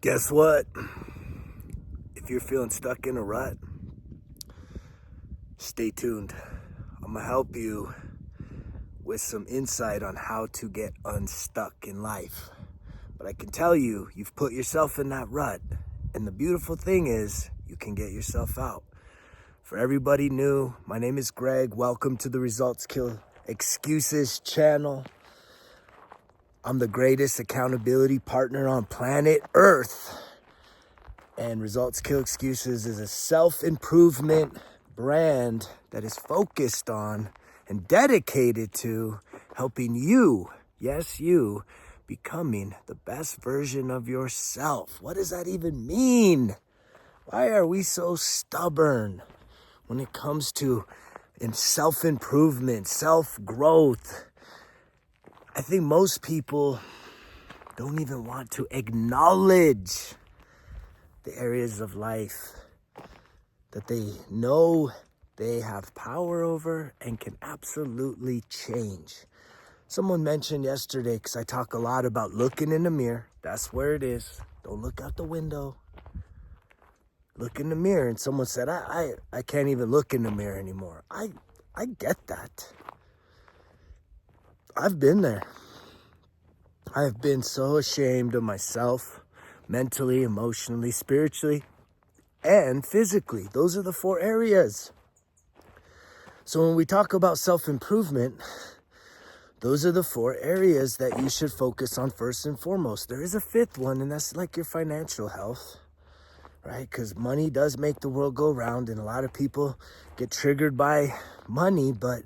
Guess what? If you're feeling stuck in a rut, stay tuned. I'm gonna help you with some insight on how to get unstuck in life. But I can tell you, you've put yourself in that rut. And the beautiful thing is, you can get yourself out. For everybody new, my name is Greg. Welcome to the Results Kill Excuses channel. I'm the greatest accountability partner on planet Earth. And Results Kill Excuses is a self-improvement brand that is focused on and dedicated to helping you, yes, you, becoming the best version of yourself. What does that even mean? Why are we so stubborn when it comes to self-improvement, self-growth? I think most people don't even want to acknowledge the areas of life that they know they have power over and can absolutely change. Someone mentioned yesterday, because I talk a lot about looking in the mirror. That's where it is. Don't look out the window. Look in the mirror. And someone said, I can't even look in the mirror anymore. I get that. I've been there. I have been so ashamed of myself, mentally, emotionally, spiritually, and physically. Those are the 4 areas. So when we talk about self-improvement, those are the 4 areas that you should focus on first and foremost. There is a 5th one, and that's like your financial health, right? Because money does make the world go round, and a lot of people get triggered by money, but,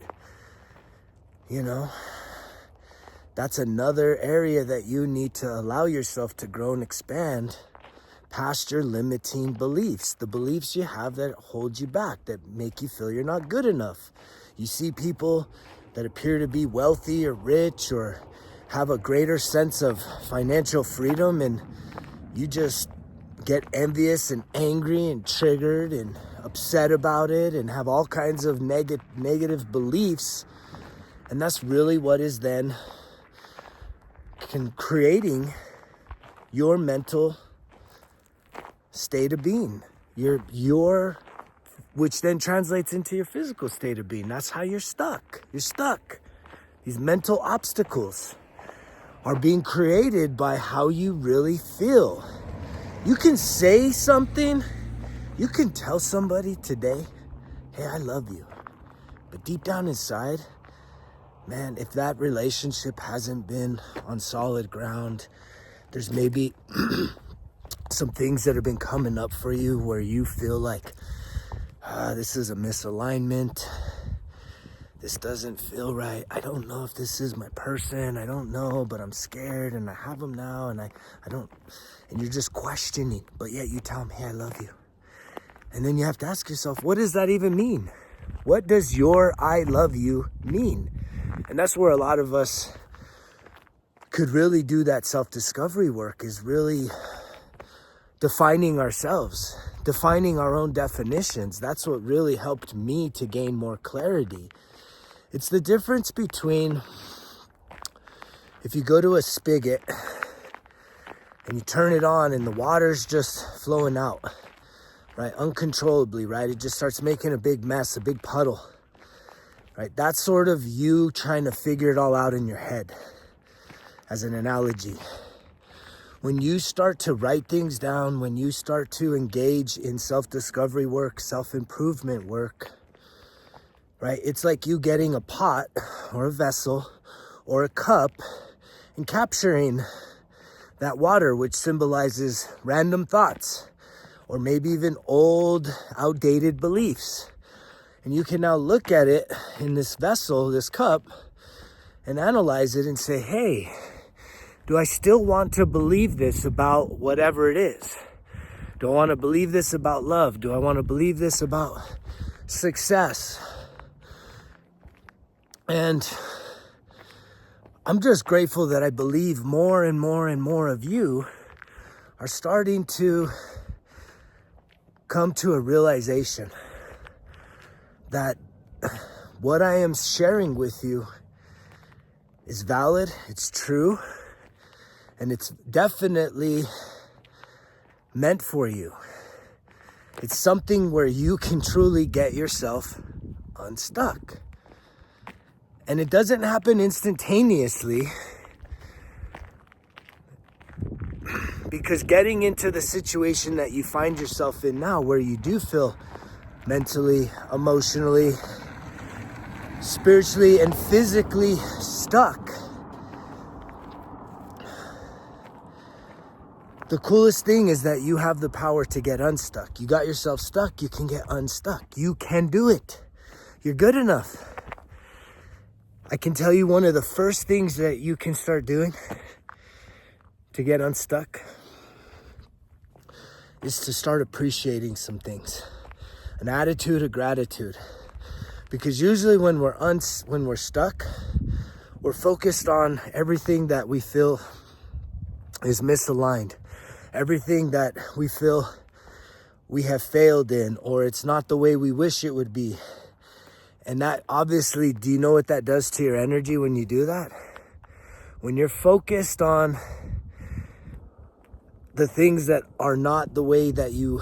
that's another area that you need to allow yourself to grow and expand past your limiting beliefs, the beliefs you have that hold you back, that make you feel you're not good enough. You see people that appear to be wealthy or rich or have a greater sense of financial freedom, and you just get envious and angry and triggered and upset about it and have all kinds of negative beliefs. And that's really what is then creating your mental state of being, your which then translates into your physical state of being. That's how you're stuck. You're stuck. These mental obstacles are being created by how you really feel. You can say something, you can tell somebody today, hey, I love you. But deep down inside, man, if that relationship hasn't been on solid ground, there's maybe some things that have been coming up for you where you feel like, this is a misalignment. This doesn't feel right. I don't know if this is my person. I don't know, but I'm scared and I have them now and I don't, and you're just questioning, but yet you tell them, hey, I love you. And then you have to ask yourself, what does that even mean? What does your I love you mean? And that's where a lot of us could really do that self-discovery work, is really defining ourselves, defining our own definitions. That's what really helped me to gain more clarity. It's the difference between if you go to a spigot and you turn it on and the water's just flowing out, right? Uncontrollably, right? It just starts making a big mess, a big puddle, right? That's sort of you trying to figure it all out in your head as an analogy. When you start to write things down, when you start to engage in self-discovery work, self-improvement work, right? It's like you getting a pot or a vessel or a cup and capturing that water, which symbolizes random thoughts or maybe even old, outdated beliefs. And you can now look at it in this vessel, this cup, and analyze it and say, hey, do I still want to believe this about whatever it is? Do I want to believe this about love? Do I want to believe this about success? And I'm just grateful that I believe more and more and more of you are starting to come to a realization that what I am sharing with you is valid, it's true, and it's definitely meant for you. It's something where you can truly get yourself unstuck. And it doesn't happen instantaneously, because getting into the situation that you find yourself in now, where you do feel mentally, emotionally, spiritually, and physically stuck, the coolest thing is that you have the power to get unstuck. You got yourself stuck, you can get unstuck. You can do it. You're good enough. I can tell you one of the first things that you can start doing to get unstuck is to start appreciating some things. An attitude of gratitude. Because usually when we're stuck, we're focused on everything that we feel is misaligned. Everything that we feel we have failed in, or it's not the way we wish it would be. And that obviously, do you know what that does to your energy when you do that? When you're focused on the things that are not the way that you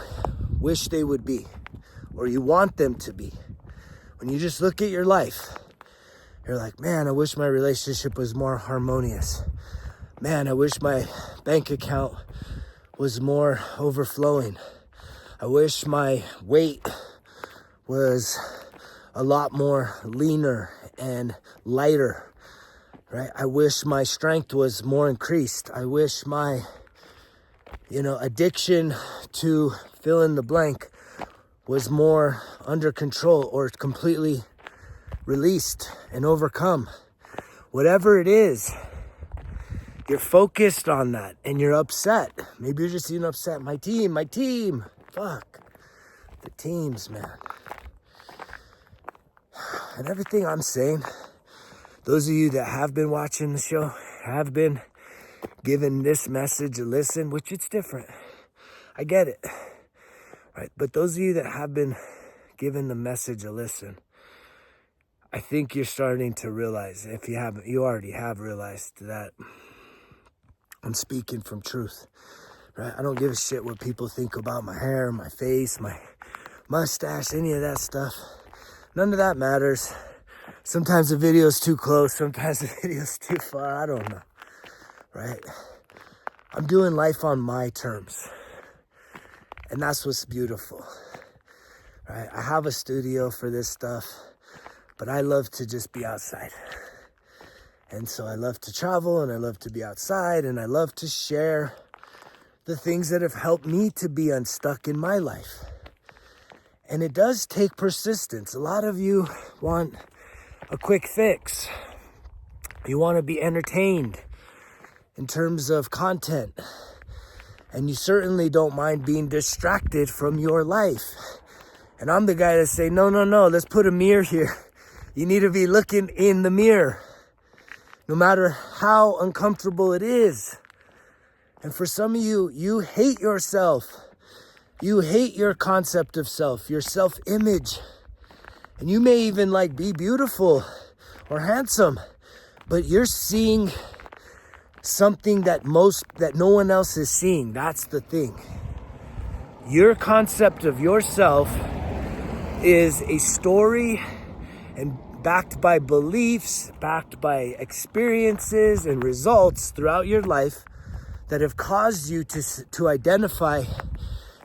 wish they would be, or you want them to be. When you just look at your life, you're like, man, I wish my relationship was more harmonious. Man, I wish my bank account was more overflowing. I wish my weight was a lot more leaner and lighter, right? I wish my strength was more increased. I wish my, addiction to fill in the blank was more under control or completely released and overcome. Whatever it is, you're focused on that and you're upset. Maybe you're just even upset. My team. Fuck. The teams, man. And everything I'm saying, those of you that have been watching the show, have been giving this message a listen, which it's different. I get it. Right? But those of you that have been giving the message a listen, I think you're starting to realize, if you haven't, you already have realized that I'm speaking from truth. Right? I don't give a shit what people think about my hair, my face, my mustache, any of that stuff. None of that matters. Sometimes the video's too close, sometimes the video's too far, I don't know, right? I'm doing life on my terms, and that's what's beautiful, right? I have a studio for this stuff, but I love to just be outside. And so I love to travel, and I love to be outside, and I love to share the things that have helped me to be unstuck in my life. And it does take persistence. A lot of you want a quick fix. You want to be entertained in terms of content. And you certainly don't mind being distracted from your life. And I'm the guy that say, no, let's put a mirror here. You need to be looking in the mirror, no matter how uncomfortable it is. And for some of you, you hate yourself. You hate your concept of self, your self-image. And you may even be beautiful or handsome, but you're seeing something that no one else is seeing. That's the thing. Your concept of yourself is a story, and backed by beliefs, backed by experiences and results throughout your life that have caused you to identify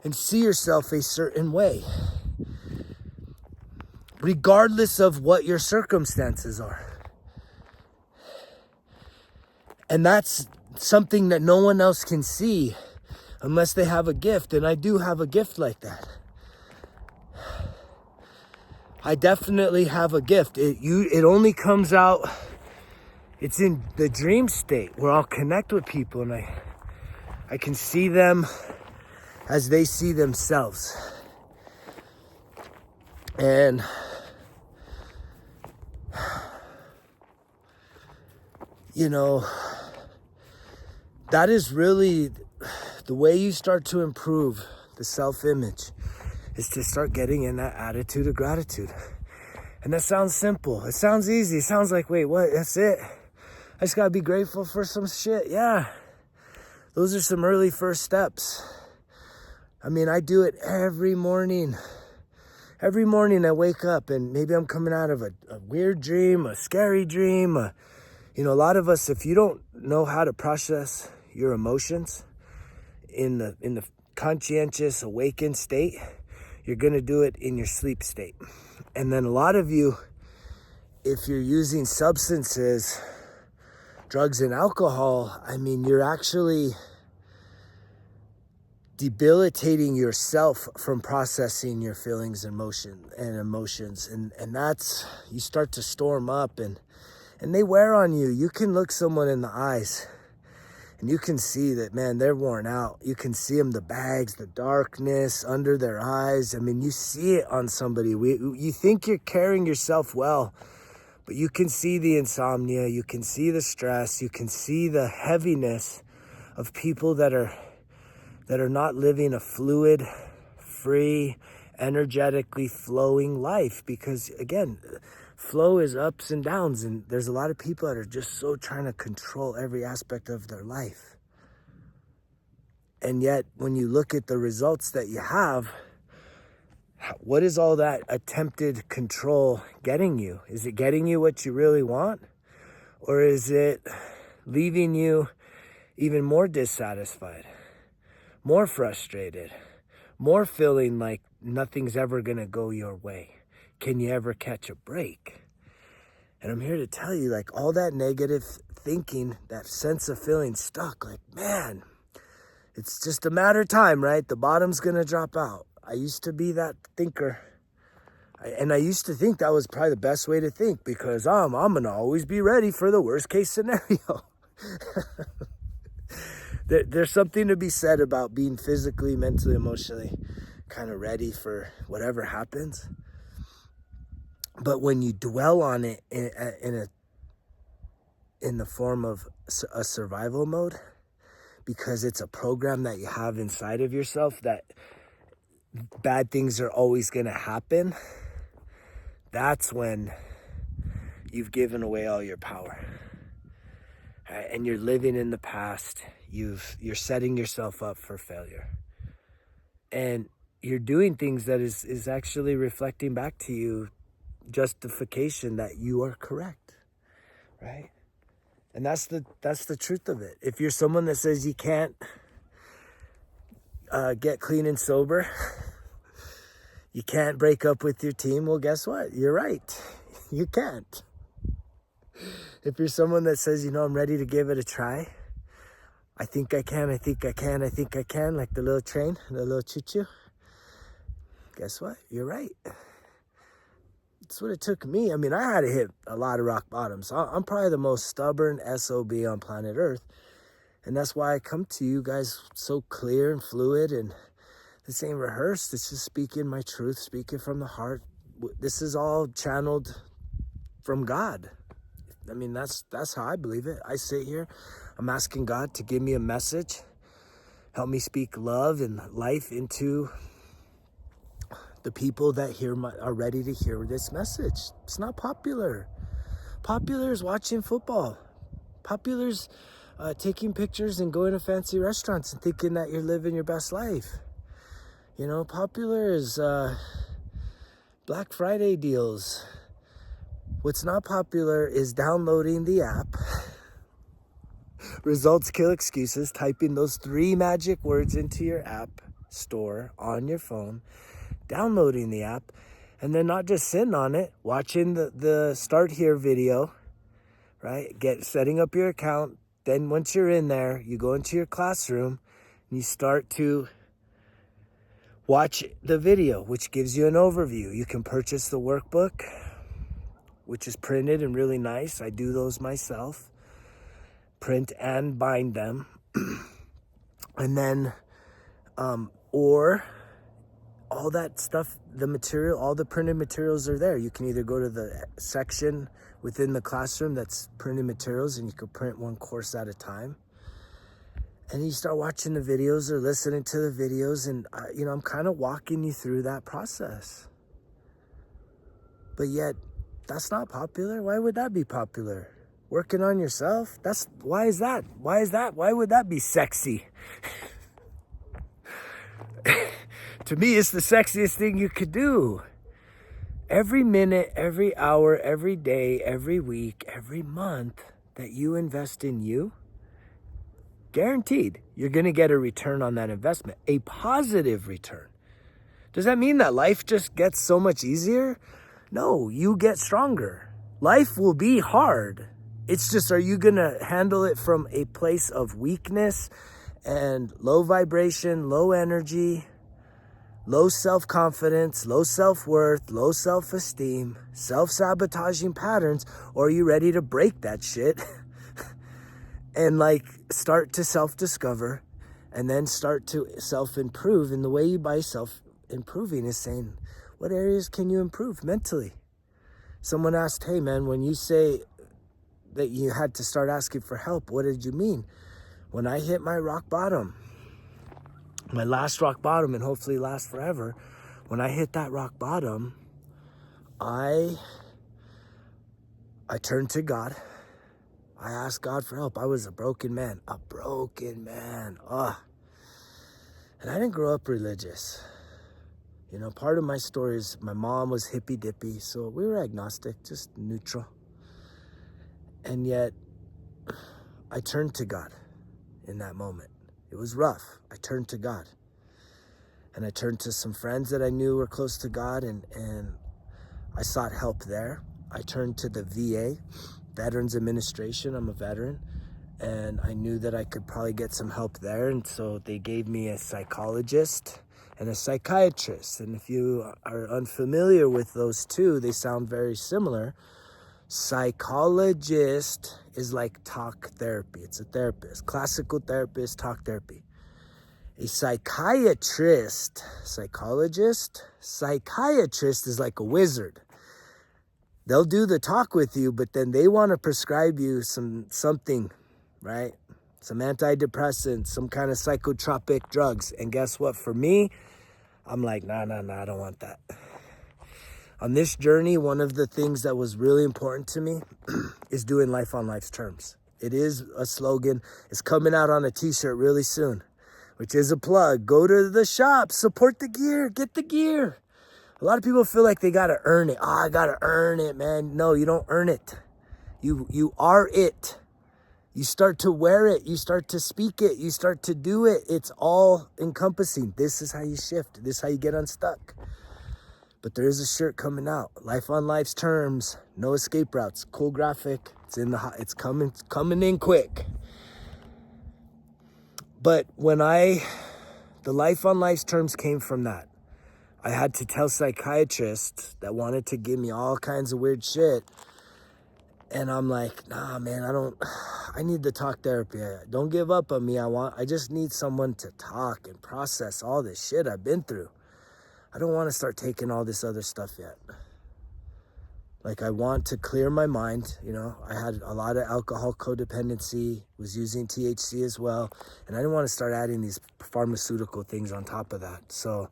and see yourself a certain way, regardless of what your circumstances are. And that's something that no one else can see unless they have a gift. And I do have a gift like that. I definitely have a gift. It only comes out, it's in the dream state where I'll connect with people and I can see them as they see themselves. And that is really the way you start to improve the self-image, is to start getting in that attitude of gratitude. And that sounds simple. It sounds easy. It sounds like, wait, what? That's it? I just gotta be grateful for some shit. Yeah. Those are some early first steps. I mean, I do it every morning. Every morning I wake up and maybe I'm coming out of a weird dream, a scary dream. A lot of us, if you don't know how to process your emotions in the conscientious awakened state, you're going to do it in your sleep state. And then a lot of you, if you're using substances, drugs and alcohol, I mean, you're actually debilitating yourself from processing your feelings and emotions. And that's, you start to storm up and they wear on you. You can look someone in the eyes and you can see that, man, they're worn out. You can see them, the bags, the darkness under their eyes. I mean, you see it on somebody. You think you're carrying yourself well, but you can see the insomnia. You can see the stress. You can see the heaviness of people that are not living a fluid, free, energetically flowing life. Because again, flow is ups and downs, and there's a lot of people that are just so trying to control every aspect of their life. And yet, when you look at the results that you have, what is all that attempted control getting you? Is it getting you what you really want? Or is it leaving you even more dissatisfied, more frustrated, more feeling like nothing's ever going to go your way? Can you ever catch a break? And I'm here to tell you, like, all that negative thinking, that sense of feeling stuck, like, man, it's just a matter of time, right? The bottom's going to drop out. I used to be that thinker. And I used to think that was probably the best way to think, because I'm going to always be ready for the worst case scenario. There's something to be said about being physically, mentally, emotionally kind of ready for whatever happens. But when you dwell on it in the form of a survival mode, because it's a program that you have inside of yourself that bad things are always going to happen, that's when you've given away all your power. And you're living in the past. You're setting yourself up for failure. And you're doing things that is actually reflecting back to you justification that you are correct, right? And that's the truth of it. If you're someone that says you can't get clean and sober, you can't break up with your team, well, guess what? You're right. You can't. If you're someone that says, I'm ready to give it a try, I think I can, I think I can, I think I can, like the little train, the little choo-choo, guess what? You're right. That's what it took me. I mean, I had to hit a lot of rock bottoms. I'm probably the most stubborn SOB on planet Earth. And that's why I come to you guys so clear and fluid. And this ain't rehearsed. It's just speaking my truth, speaking from the heart. This is all channeled from God. I mean, that's how I believe it. I sit here. I'm asking God to give me a message. Help me speak love and life into the people that are ready to hear this message. It's not popular. Popular is watching football. Popular is taking pictures and going to fancy restaurants and thinking that you're living your best life. Popular is Black Friday deals. What's not popular is downloading the app. Results kill excuses. Typing those 3 magic words into your app store on your phone. Downloading the app, and then not just sitting on it, watching the start here video, right? Setting up your account. Then once you're in there, you go into your classroom and you start to watch the video, which gives you an overview. You can purchase the workbook, which is printed and really nice. I do those myself, print and bind them. And then, or all that stuff, the material, all the printed materials are there. You can either go to the section within the classroom that's printed materials, and you can print one course at a time. And you start watching the videos or listening to the videos, and I'm kind of walking you through that process. But yet, that's not popular. Why would that be popular? Working on yourself? Why is that? Why would that be sexy? To me, it's the sexiest thing you could do. Every minute, every hour, every day, every week, every month that you invest in you, guaranteed, you're going to get a return on that investment, a positive return. Does that mean that life just gets so much easier? No, you get stronger. Life will be hard. It's just, are you going to handle it from a place of weakness and low vibration, low energy, low self-confidence, low self-worth, low self-esteem, self-sabotaging patterns, or are you ready to break that shit and like start to self-discover and then start to self-improve? And the way you buy self-improving is saying, what areas can you improve mentally? Someone asked, hey man, when you say that you had to start asking for help, what did you mean? When I hit my rock bottom, my last rock bottom, and hopefully last forever, when I hit that rock bottom, I turned to God. I asked God for help. I was a broken man. And I didn't grow up religious. You know, part of my story is my mom was hippy dippy, so we were agnostic, just neutral. And yet, I turned to God in that moment. It was rough. I turned to God. And I turned to some friends that I knew were close to God, and I sought help there. I turned to the VA, Veterans Administration. I'm a veteran. And I knew that I could probably get some help there. And so they gave me a psychologist and a psychiatrist. And if you are unfamiliar with those two, they sound very similar. Psychologist is like talk therapy. It's a therapist, classical therapist, talk therapy. A psychiatrist is like a wizard. They'll do the talk with you, but then they want to prescribe you something, right? Some antidepressants, some kind of psychotropic drugs. And guess what? For me, I'm like, nah, I don't want that. On this journey, one of the things that was really important to me is doing life on life's terms. It is a slogan. It's coming out on a t-shirt really soon, which is a plug. Go to the shop, support the gear, get the gear. A lot of people feel like they got to earn it. I got to earn it, man. No, you don't earn it. You are it. You start to wear it. You start to speak it. You start to do it. It's all encompassing. This is how you shift. This is how you get unstuck. But there is a shirt coming out. Life on life's terms. No escape routes. Cool graphic. It's coming in quick. But when the life on life's terms came from that, I had to tell psychiatrists that wanted to give me all kinds of weird shit. And I'm like, nah, man, I need the talk therapy. Don't give up on me. I just need someone to talk and process all this shit I've been through. I don't want to start taking all this other stuff yet. Like, I want to clear my mind. You know, I had a lot of alcohol codependency, was using THC as well. And I didn't want to start adding these pharmaceutical things on top of that. So,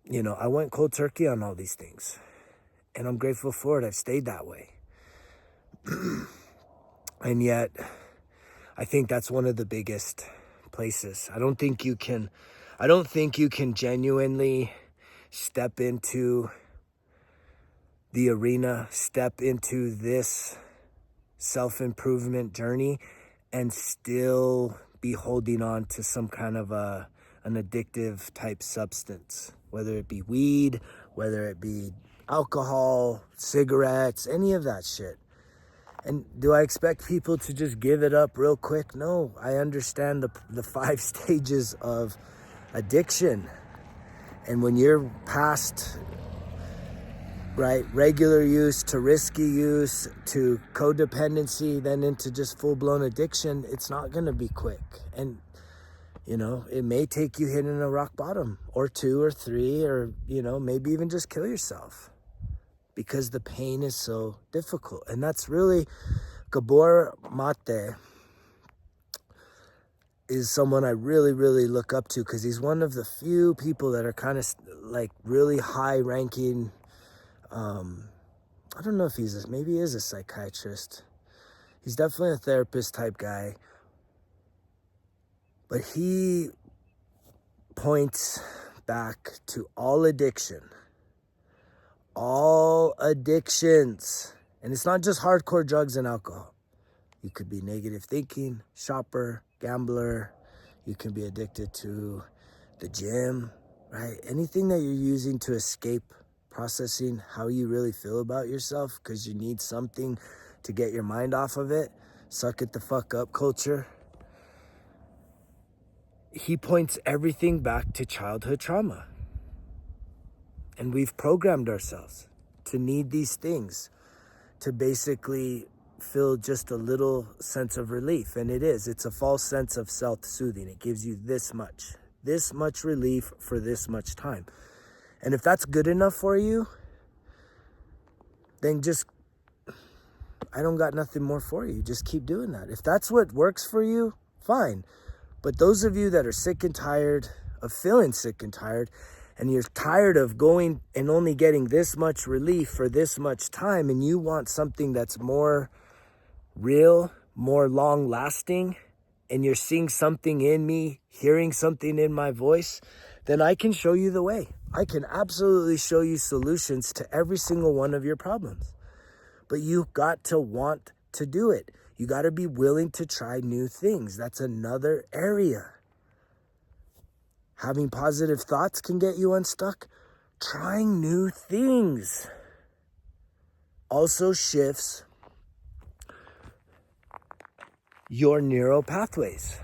you know, I went cold turkey on all these things. And I'm grateful for it. I've stayed that way. And yet, I think that's one of the biggest places. I don't think you can genuinely step into the arena, step into this self-improvement journey and still be holding on to some kind of an addictive type substance, whether it be weed, whether it be alcohol, cigarettes, any of that shit. And do I expect people to just give it up real quick? No, I understand the 5 stages of addiction. And when you're past, right, regular use to risky use to codependency, then into just full-blown addiction, it's not going to be quick. And, you know, it may take you hitting a rock bottom or 2 or 3 or, you know, maybe even just kill yourself because the pain is so difficult. And that's really, Gabor Mate is someone I really, really look up to because he's one of the few people that are kind of like really high ranking. I don't know if maybe he is a psychiatrist. He's definitely a therapist type guy. But he points back to all addiction. All addictions. And it's not just hardcore drugs and alcohol. You could be negative thinking, shopper, gambler. You can be addicted to the gym, right? Anything that you're using to escape processing how you really feel about yourself because you need something to get your mind off of it. Suck it the fuck up culture. He points everything back to childhood trauma. And we've programmed ourselves to need these things to basically feel just a little sense of relief. And it's a false sense of self-soothing. It gives you this much relief for this much time. And if that's good enough for you, then I don't got nothing more for you. Just keep doing that. If that's what works for you, fine. But those of you that are sick and tired of feeling sick and tired, and you're tired of going and only getting this much relief for this much time, and you want something that's more real, more long lasting, and you're seeing something in me, hearing something in my voice, then I can show you the way. I can absolutely show you solutions to every single one of your problems. But you got to want to do it. You got to be willing to try new things. That's another area. Having positive thoughts can get you unstuck. Trying new things also shifts your neural pathways.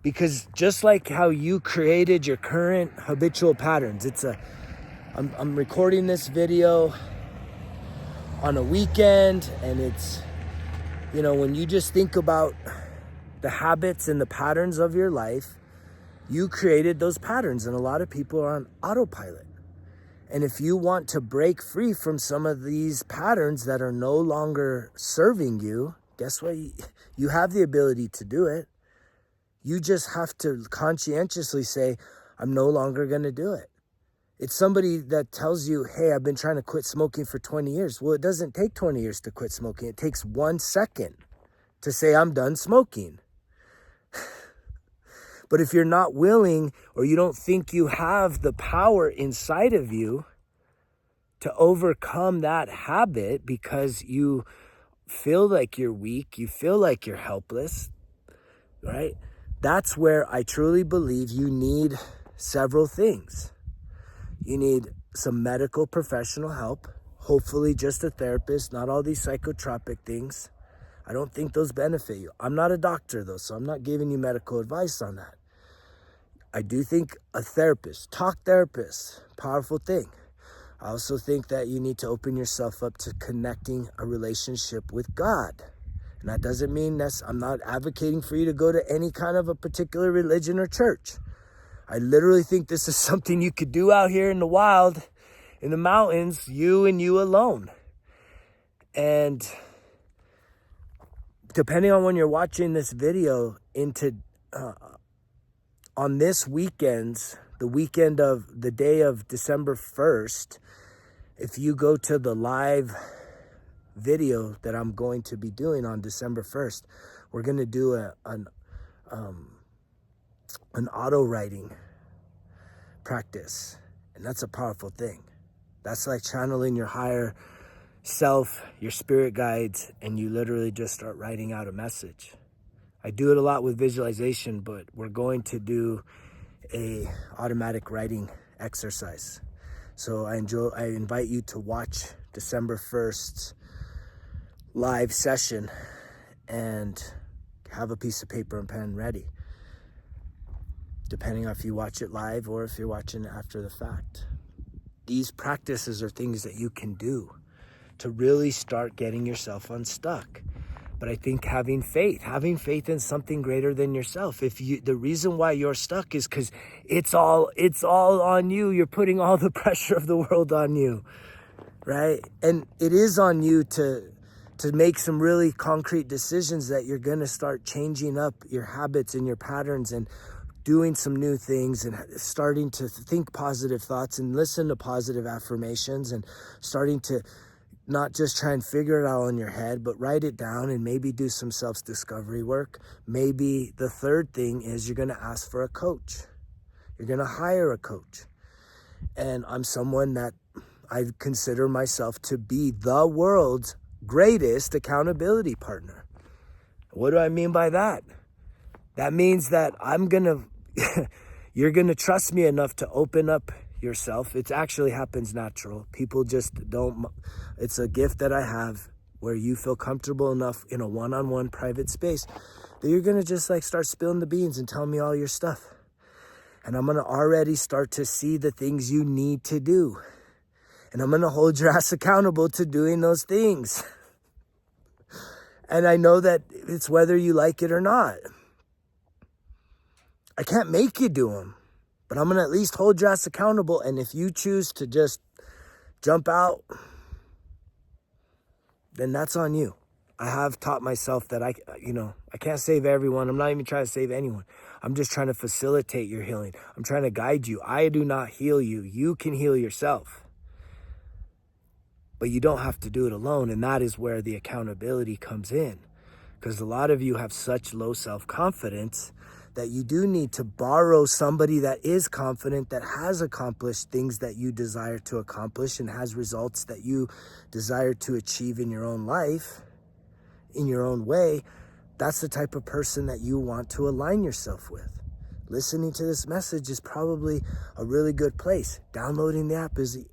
Because just like how you created your current habitual patterns, I'm recording this video on a weekend, and it's, when you just think about the habits and the patterns of your life, you created those patterns, and a lot of people are on autopilot. And if you want to break free from some of these patterns that are no longer serving you, guess what? You have the ability to do it. You just have to conscientiously say, I'm no longer going to do it. It's somebody that tells you, hey, I've been trying to quit smoking for 20 years. Well, it doesn't take 20 years to quit smoking. It takes 1 second to say, I'm done smoking. But if you're not willing, or you don't think you have the power inside of you to overcome that habit because you feel like you're weak, you feel like you're helpless, right? That's where I truly believe you need several things. You need some medical professional help, hopefully just a therapist, not all these psychotropic things. I don't think those benefit you. I'm not a doctor though, so I'm not giving you medical advice on that. I do think a therapist, talk therapist, powerful thing. I also think that you need to open yourself up to connecting a relationship with God. And that doesn't mean I'm not advocating for you to go to any kind of a particular religion or church. I literally think this is something you could do out here in the wild, in the mountains, you and you alone. And depending on when you're watching this video, on this weekend, the weekend of the day of December 1st, if you go to the live video that I'm going to be doing on December 1st, we're going to do an auto writing practice. And that's a powerful thing. That's like channeling your higher self, your spirit guides, and you literally just start writing out a message. I do it a lot with visualization, but we're going to do a automatic writing exercise. So I invite you to watch December 1st's live session and have a piece of paper and pen ready, depending on if you watch it live or if you're watching it after the fact. These practices are things that you can do to really start getting yourself unstuck. But I think having faith in something greater than yourself. The reason why you're stuck is because it's all on you. You're putting all the pressure of the world on you, right? And it is on you to make some really concrete decisions that you're going to start changing up your habits and your patterns and doing some new things and starting to think positive thoughts and listen to positive affirmations and starting to not just try and figure it out in your head, but write it down and maybe do some self-discovery work. Maybe the third thing is you're going to ask for a coach. You're going to hire a coach. And I'm someone that I consider myself to be the world's greatest accountability partner. What do I mean by that? That means that you're going to trust me enough to open up yourself. It actually happens natural. People just don't, it's a gift that I have where you feel comfortable enough in a one-on-one private space that you're going to just like start spilling the beans and tell me all your stuff. And I'm going to already start to see the things you need to do. And I'm going to hold your ass accountable to doing those things. And I know that it's whether you like it or not. I can't make you do them, but I'm going to at least hold your ass accountable. And if you choose to just jump out, then that's on you. I have taught myself that I can't save everyone. I'm not even trying to save anyone. I'm just trying to facilitate your healing. I'm trying to guide you. I do not heal you. You can heal yourself. But you don't have to do it alone. And that is where the accountability comes in. Because a lot of you have such low self-confidence that you do need to borrow somebody that is confident, that has accomplished things that you desire to accomplish and has results that you desire to achieve in your own life, in your own way. That's the type of person that you want to align yourself with. Listening to this message is probably a really good place. Downloading the app is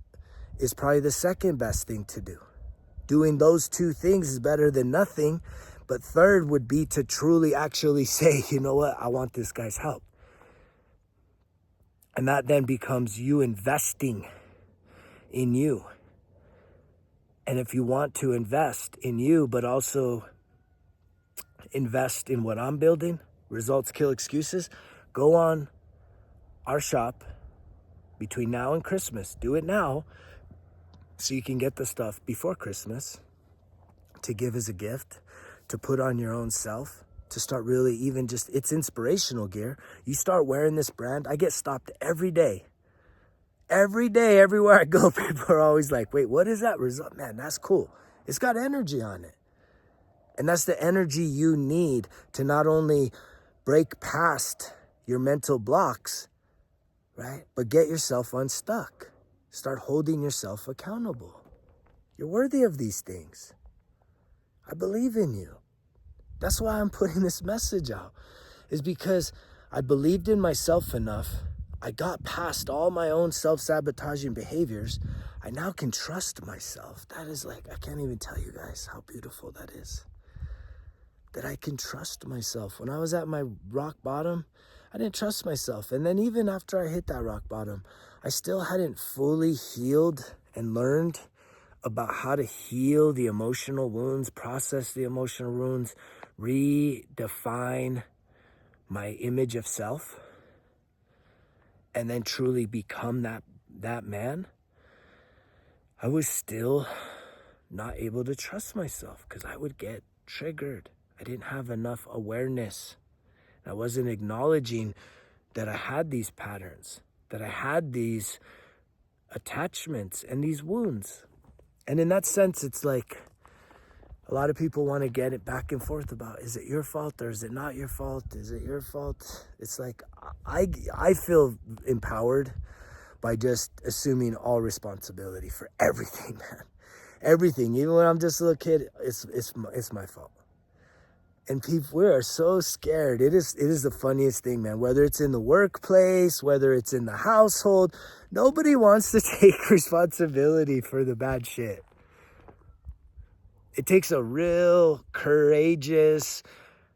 probably the second best thing to do. Doing those two things is better than nothing. But third would be to truly actually say, you know what, I want this guy's help. And that then becomes you investing in you. And if you want to invest in you, but also invest in what I'm building, results kill excuses, go on our shop between now and Christmas. Do it now so you can get the stuff before Christmas to give as a gift, to put on your own self, to start really even just, it's inspirational gear. You start wearing this brand. I get stopped every day. Every day, everywhere I go, people are always like, wait, what is that result? Man, that's cool. It's got energy on it. And that's the energy you need to not only break past your mental blocks, right? But get yourself unstuck. Start holding yourself accountable. You're worthy of these things. I believe in you. That's why I'm putting this message out, is because I believed in myself enough. I got past all my own self-sabotaging behaviors. I now can trust myself. That is like, I can't even tell you guys how beautiful that is. That I can trust myself. When I was at my rock bottom, I didn't trust myself. And then even after I hit that rock bottom, I still hadn't fully healed and learned about how to heal the emotional wounds, process the emotional wounds, redefine my image of self, and then truly become that man. I was still not able to trust myself because I would get triggered. I didn't have enough awareness. I wasn't acknowledging that I had these patterns, that I had these attachments and these wounds. And in that sense, it's like a lot of people want to get it back and forth about, is it your fault or is it not your fault? Is it your fault? It's like, I feel empowered by just assuming all responsibility for everything, man. Everything. Even when I'm just a little kid, it's my fault. And people, we are so scared. It is the funniest thing, man. Whether it's in the workplace, whether it's in the household, nobody wants to take responsibility for the bad shit. It takes a real courageous,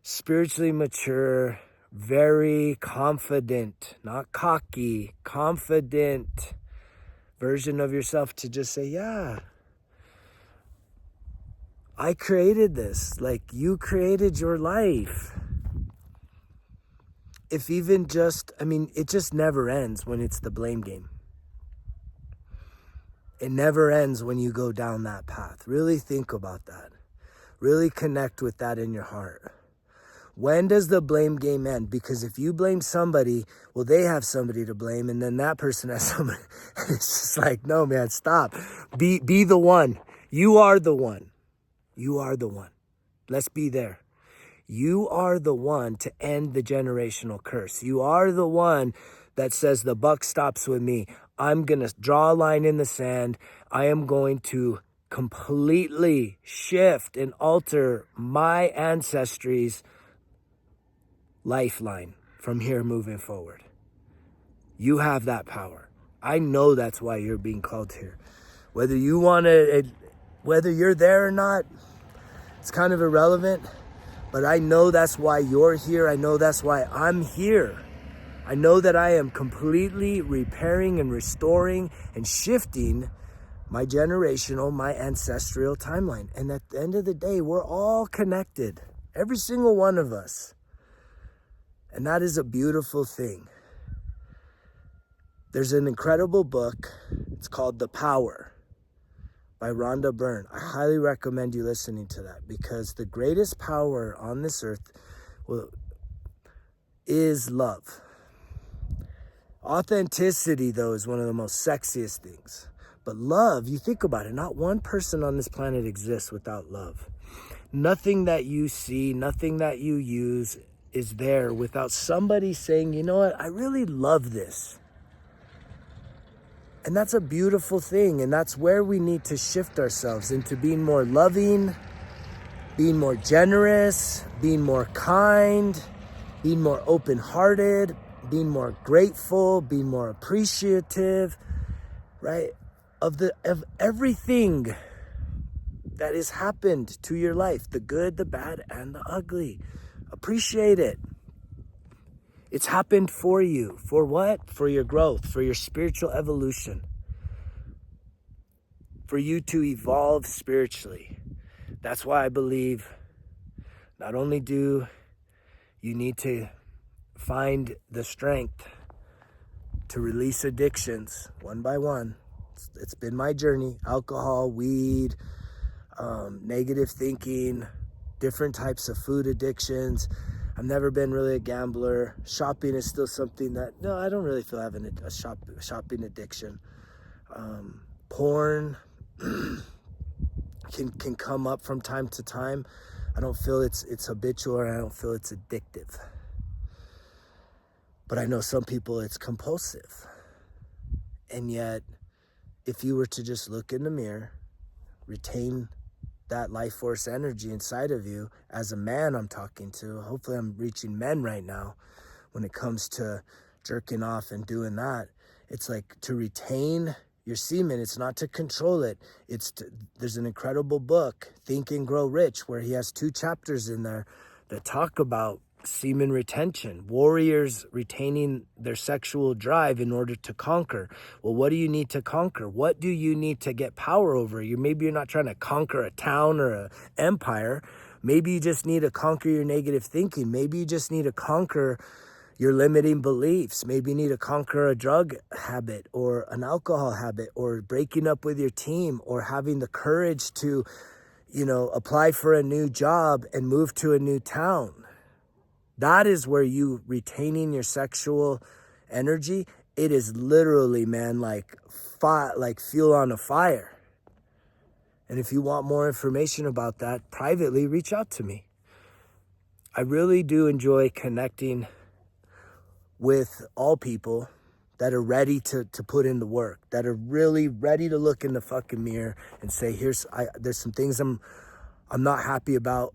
spiritually mature, very confident, not cocky, confident version of yourself to just say, yeah, I created this. Like, you created your life. If even just, it just never ends when it's the blame game. It never ends when you go down that path. Really think about that. Really connect with that in your heart. When does the blame game end? Because if you blame somebody, well, they have somebody to blame, and then that person has somebody. It's just like, no, man, stop. Be the one. You are the one. You are the one. Let's be there. You are the one to end the generational curse. You are the one that says the buck stops with me. I'm going to draw a line in the sand. I am going to completely shift and alter my ancestry's lifeline from here moving forward. You have that power. I know that's why you're being called here. Whether you want to, whether you're there or not, it's kind of irrelevant. But I know that's why you're here. I know that's why I'm here. I know that I am completely repairing and restoring and shifting my generational, my ancestral timeline. And at the end of the day, we're all connected. Every single one of us. And that is a beautiful thing. There's an incredible book. It's called The Power by Rhonda Byrne. I highly recommend you listening to that, because the greatest power on this earth is love. Authenticity, though, is one of the most sexiest things. But love, you think about it, not one person on this planet exists without love. Nothing that you see, nothing that you use is there without somebody saying, you know what, I really love this. And that's a beautiful thing. And that's where we need to shift ourselves into being more loving, being more generous, being more kind, being more open-hearted, being more grateful, being more appreciative, right? Of everything that has happened to your life, the good, the bad, and the ugly. Appreciate it. It's happened for you. For what? For your growth, for your spiritual evolution. For you to evolve spiritually. That's why I believe not only do you need to find the strength to release addictions one by one. It's been my journey. Alcohol, weed, negative thinking, different types of food addictions. I've never been really a gambler. Shopping is still something that, no, I don't really feel having a shopping addiction. Porn can come up from time to time. I don't feel it's habitual, and I don't feel it's addictive. But I know some people it's compulsive. And yet, if you were to just look in the mirror, retain that life force energy inside of you, as a man I'm talking to, hopefully I'm reaching men right now when it comes to jerking off and doing that. It's like to retain your semen. It's not to control it. There's an incredible book, Think and Grow Rich, where he has 2 chapters in there that talk about semen retention, warriors retaining their sexual drive in order to conquer. Well, what do you need to conquer? What do you need to get power over? Maybe you're not trying to conquer a town or an empire. Maybe you just need to conquer your negative thinking. Maybe you just need to conquer your limiting beliefs. Maybe you need to conquer a drug habit or an alcohol habit, or breaking up with your team, or having the courage to, apply for a new job and move to a new town. That is where you retaining your sexual energy. It is literally, man, like fuel on a fire. And if you want more information about that, privately, reach out to me. I really do enjoy connecting with all people that are ready to put in the work, that are really ready to look in the fucking mirror and say, there's some things I'm not happy about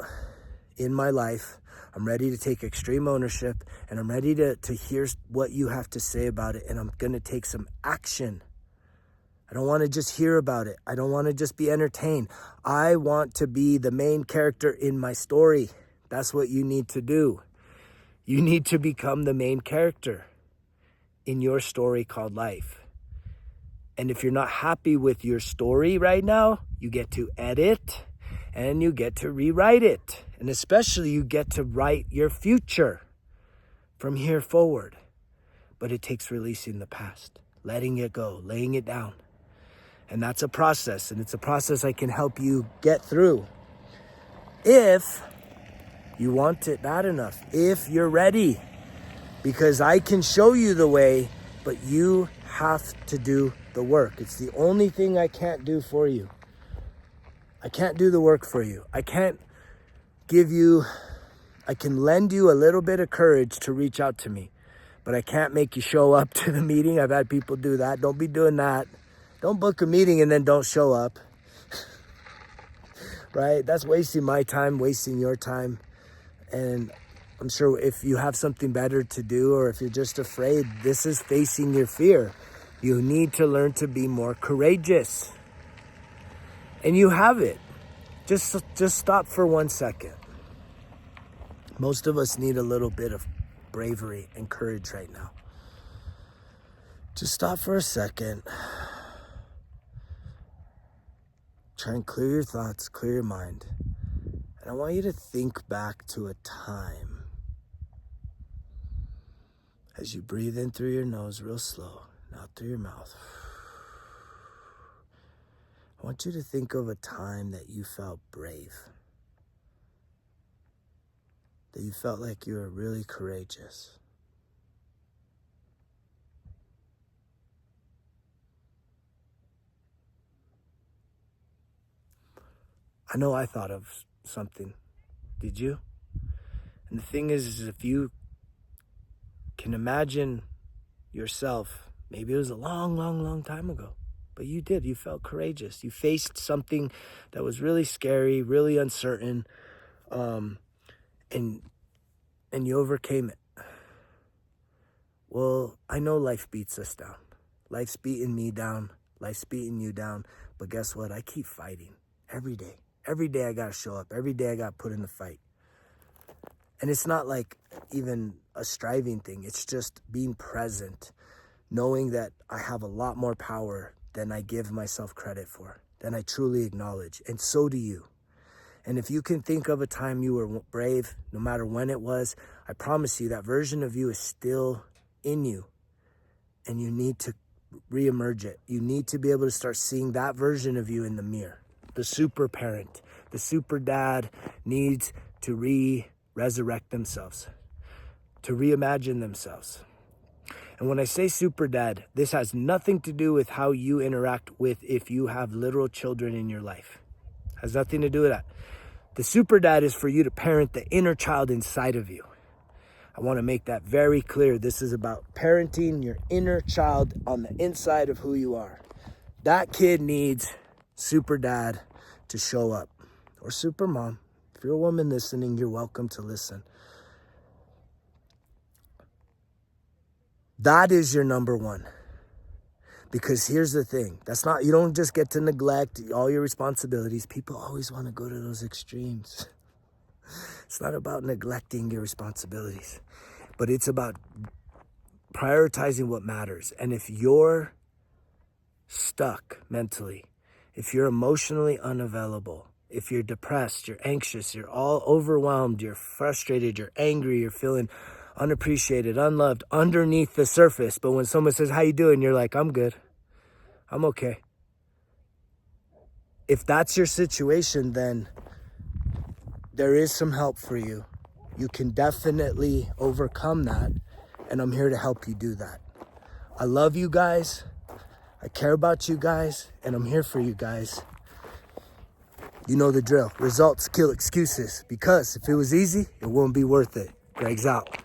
in my life. I'm ready to take extreme ownership, and I'm ready to hear what you have to say about it, and I'm going to take some action. I don't want to just hear about it. I don't want to just be entertained. I want to be the main character in my story. That's what you need to do. You need to become the main character in your story called life. And if you're not happy with your story right now, you get to edit and you get to rewrite it. And especially you get to write your future from here forward. But it takes releasing the past, letting it go, laying it down. And that's a process, and it's a process I can help you get through. If you want it bad enough, if you're ready, because I can show you the way, but you have to do the work. It's the only thing I can't do for you. I can't do the work for you. I can lend you a little bit of courage to reach out to me, but I can't make you show up to the meeting. I've had people do that. Don't be doing that. Don't book a meeting and then don't show up. Right? That's wasting my time, wasting your time. And I'm sure if you have something better to do, or if you're just afraid, this is facing your fear. You need to learn to be more courageous. And you have it. Just stop for 1 second. Most of us need a little bit of bravery and courage right now. Just stop for a second. Try and clear your thoughts, clear your mind. And I want you to think back to a time. As you breathe in through your nose real slow, and out through your mouth. I want you to think of a time that you felt brave. That you felt like you were really courageous. I know I thought of something. Did you? And the thing is if you can imagine yourself, maybe it was a long, long, long time ago, but you did. You felt courageous. You faced something that was really scary, really uncertain, and you overcame it. Well, I know life beats us down. Life's beating me down. Life's beating you down. But guess what? I keep fighting every day. Every day I gotta show up. Every day I gotta put in the fight. And it's not like even a striving thing. It's just being present, knowing that I have a lot more power than I give myself credit for, than I truly acknowledge. And so do you. And if you can think of a time you were brave, no matter when it was, I promise you that version of you is still in you. And you need to reemerge it. You need to be able to start seeing that version of you in the mirror. The super parent, the super dad needs to resurrect themselves, to reimagine themselves. And when I say super dad, this has nothing to do with how you interact with if you have literal children in your life. It has nothing to do with that. The super dad is for you to parent the inner child inside of you. I want to make that very clear. This is about parenting your inner child on the inside of who you are. That kid needs super dad to show up, or super mom. If you're a woman listening, you're welcome to listen. That is your number one. Because here's the thing. You don't just get to neglect all your responsibilities. People always want to go to those extremes. It's not about neglecting your responsibilities, but it's about prioritizing what matters. And if you're stuck mentally, if you're emotionally unavailable, if you're depressed, you're anxious, you're all overwhelmed, you're frustrated, you're angry, you're feeling unappreciated, unloved underneath the surface. But when someone says, how you doing? You're like, I'm good. I'm okay. If that's your situation, then there is some help for you. You can definitely overcome that. And I'm here to help you do that. I love you guys. I care about you guys. And I'm here for you guys. You know the drill. Results kill excuses. Because if it was easy, it wouldn't be worth it. Greg's out.